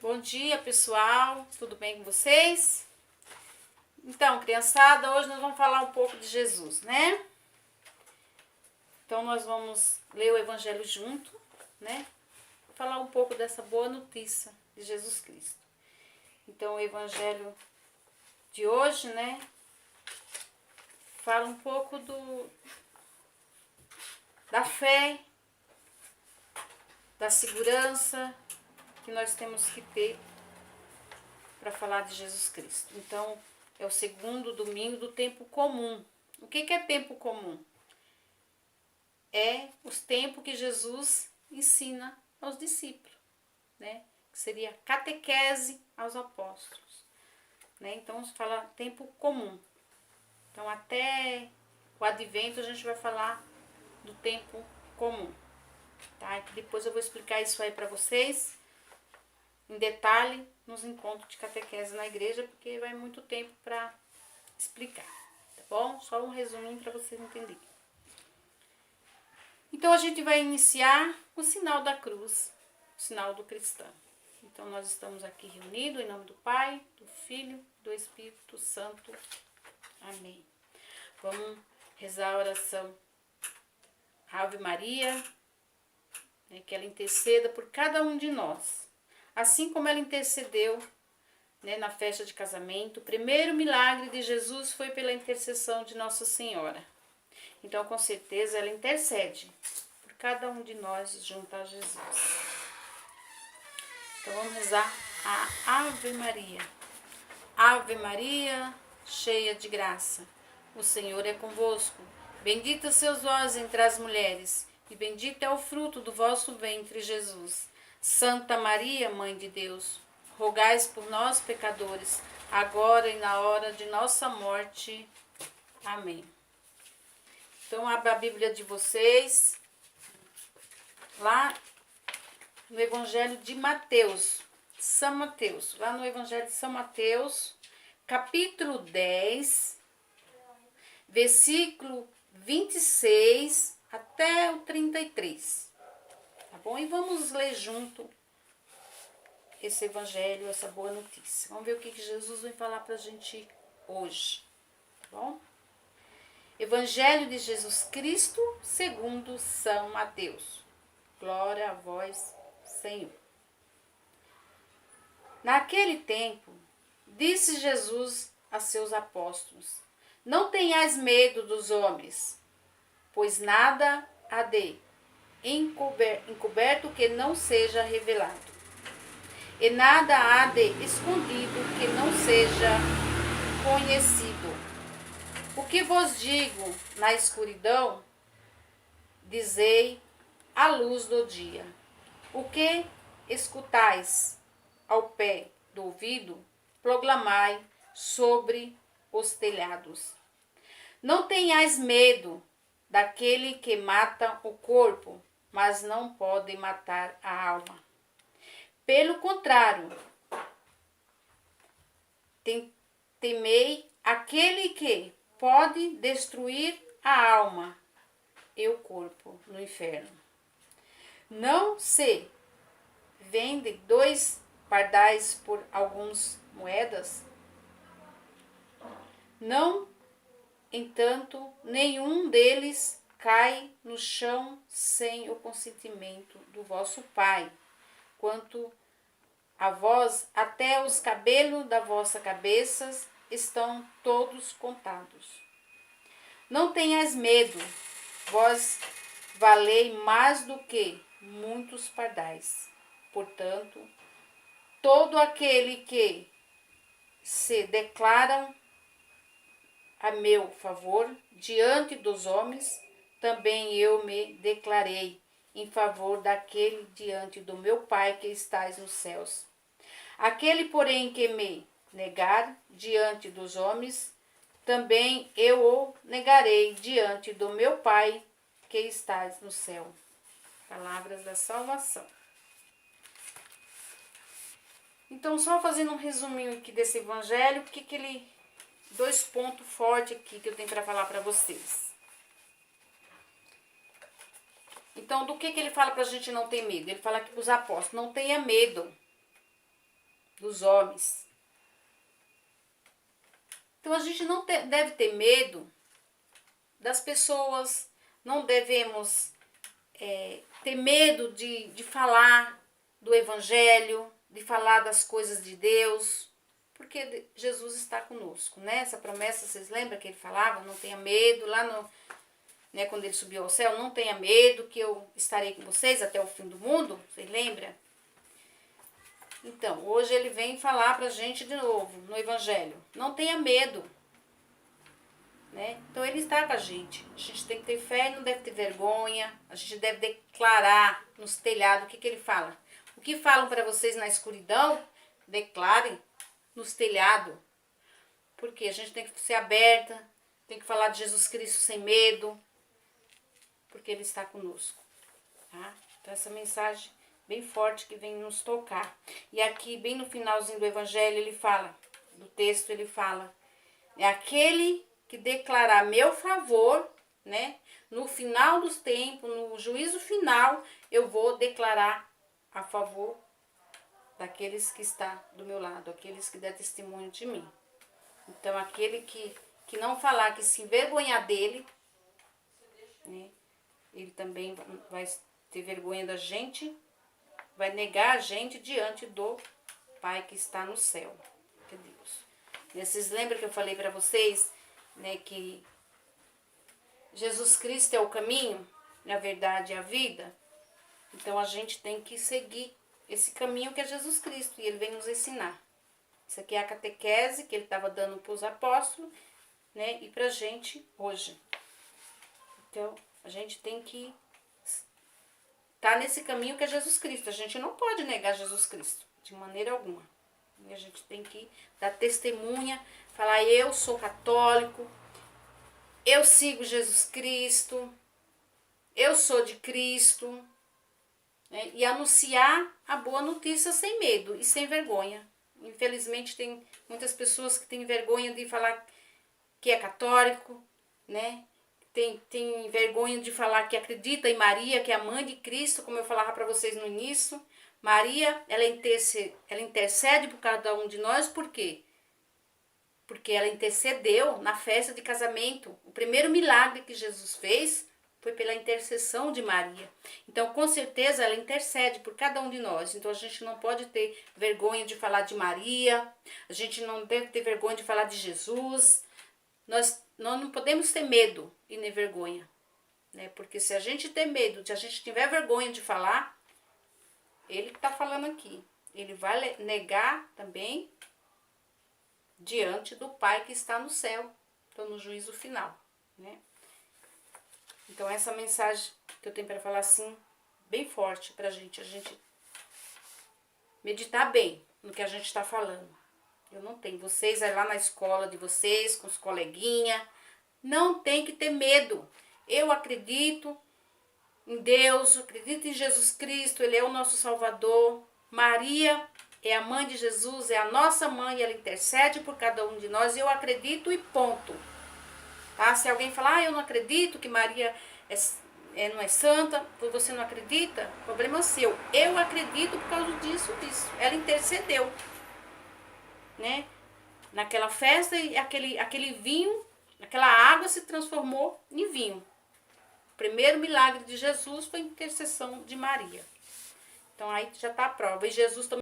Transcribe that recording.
Bom dia, pessoal. Tudo bem com vocês? Então, criançada, hoje nós vamos falar um pouco de Jesus, né? Então, nós vamos ler o Evangelho junto, né? Falar um pouco dessa boa notícia de Jesus Cristo. Então, o Evangelho de hoje, né? Fala um pouco da fé, da segurança que nós temos que ter para falar de Jesus Cristo. Então, é o segundo domingo do tempo comum. O que é tempo comum? É os tempos que Jesus ensina aos discípulos, né? Que seria catequese aos apóstolos, né? Então, se fala tempo comum. Então, até o advento, a gente vai falar do tempo comum, tá? Depois eu vou explicar isso aí para vocês em detalhe nos encontros de catequese na igreja, porque vai muito tempo para explicar, tá bom? Só um resuminho para vocês entenderem. Então, a gente vai iniciar o sinal da cruz, o sinal do cristão. Então, nós estamos aqui reunidos em nome do Pai, do Filho e do Espírito Santo. Amém. Vamos rezar a oração Ave Maria, né, que ela interceda por cada um de nós. Assim como ela intercedeu, né, na festa de casamento, o primeiro milagre de Jesus foi pela intercessão de Nossa Senhora. Então, com certeza, ela intercede por cada um de nós junto a Jesus. Então, vamos rezar a Ave Maria. Ave Maria, cheia de graça, o Senhor é convosco. Bendita sois vós entre as mulheres, e bendito é o fruto do vosso ventre, Jesus. Santa Maria, Mãe de Deus, rogais por nós, pecadores, agora e na hora de nossa morte. Amém. Então, abra a Bíblia de vocês, lá no Evangelho de Mateus, São Mateus, lá no Evangelho de São Mateus, capítulo 10, versículo 26 até o 33, tá bom? E vamos ler junto esse Evangelho, essa boa notícia. Vamos ver o que Jesus vai falar pra gente hoje, tá bom? Evangelho de Jesus Cristo segundo São Mateus. Glória a vós, Senhor. Naquele tempo, disse Jesus a seus apóstolos: Não tenhais medo dos homens, pois nada há de encoberto que não seja revelado, e nada há de escondido que não seja conhecido. O que vos digo na escuridão, dizei à luz do dia. O que escutais ao pé do ouvido, proclamai sobre os telhados. Não tenhais medo daquele que mata o corpo, mas não pode matar a alma. Pelo contrário, temei aquele que pode destruir a alma e o corpo no inferno. Não se vende 2 pardais por algumas moedas? Não, entanto, nenhum deles cai no chão sem o consentimento do vosso Pai. Quanto a vós, até os cabelos da vossa cabeça estão todos contados. Não tenhais medo, vós valei mais do que muitos pardais. Portanto, todo aquele que se declara a meu favor diante dos homens, também eu me declarei em favor daquele diante do meu Pai que estais nos céus. Aquele, porém, que me negar diante dos homens, também eu o negarei diante do meu Pai que estás no céu. Palavras da salvação. Então, só fazendo um resuminho aqui desse evangelho, porque ele 2 pontos fortes aqui que eu tenho para falar para vocês. Então, do que ele fala para a gente não ter medo? Ele fala aqui para os apóstolos: não tenha medo. dos homens. Então a gente não deve ter medo das pessoas, não devemos ter medo de falar do Evangelho, de falar das coisas de Deus, porque Jesus está conosco, né? Essa promessa, vocês lembram que ele falava? Não tenha medo, lá no, né, quando ele subiu ao céu, não tenha medo que eu estarei com vocês até o fim do mundo, vocês lembram? Então, hoje ele vem falar pra gente de novo, no Evangelho, não tenha medo, né? Então ele está com a gente tem que ter fé e não deve ter vergonha, a gente deve declarar nos telhados, o que ele fala? O que falam para vocês na escuridão, declarem nos telhados, porque a gente tem que ser aberta, tem que falar de Jesus Cristo sem medo, porque ele está conosco, tá? Então essa mensagem bem forte que vem nos tocar. E aqui, bem no finalzinho do Evangelho, ele fala, do texto ele fala, é aquele que declarar meu favor, né? No final dos tempos, no juízo final, eu vou declarar a favor daqueles que está do meu lado, aqueles que der testemunho de mim. Então, aquele que não falar, que se envergonhar dele, né? Ele também vai ter vergonha da gente, vai negar a gente diante do Pai que está no céu, que é Deus. Vocês lembram que eu falei para vocês, né, que Jesus Cristo é o caminho, a verdade e a vida? Então a gente tem que seguir esse caminho que é Jesus Cristo, e ele vem nos ensinar. Isso aqui é a catequese que ele estava dando para os apóstolos, né, e para a gente hoje. Então a gente tem que estar nesse caminho que é Jesus Cristo. A gente não pode negar Jesus Cristo, de maneira alguma. A gente tem que dar testemunha, falar, eu sou católico, eu sigo Jesus Cristo, eu sou de Cristo, né? E anunciar a boa notícia sem medo e sem vergonha. Infelizmente tem muitas pessoas que têm vergonha de falar que é católico, né? Tem vergonha de falar que acredita em Maria, que é a mãe de Cristo, como eu falava para vocês no início. Maria, ela intercede por cada um de nós, por quê? Porque ela intercedeu na festa de casamento. O primeiro milagre que Jesus fez foi pela intercessão de Maria. Então, com certeza, ela intercede por cada um de nós. Então, a gente não pode ter vergonha de falar de Maria, a gente não deve ter vergonha de falar de Jesus. Nós não podemos ter medo e nem vergonha, né? Porque se a gente ter medo, se a gente tiver vergonha de falar, ele que está falando aqui, ele vai negar também diante do Pai que está no céu, então no juízo final, né? Então essa mensagem que eu tenho para falar assim, bem forte para a gente meditar bem no que a gente está falando. Eu não tenho, vocês aí lá na escola de vocês, com os coleguinhas, não tem que ter medo. Eu acredito em Deus, acredito em Jesus Cristo, ele é o nosso Salvador. Maria é a mãe de Jesus, é a nossa mãe, ela intercede por cada um de nós, eu acredito e ponto. Tá? Se alguém falar, eu não acredito que Maria não é santa, você não acredita, problema é seu. Eu acredito por causa disso. Ela intercedeu, né? Naquela festa, aquele vinho, aquela água se transformou em vinho. O primeiro milagre de Jesus foi a intercessão de Maria. Então aí já está a prova. E Jesus também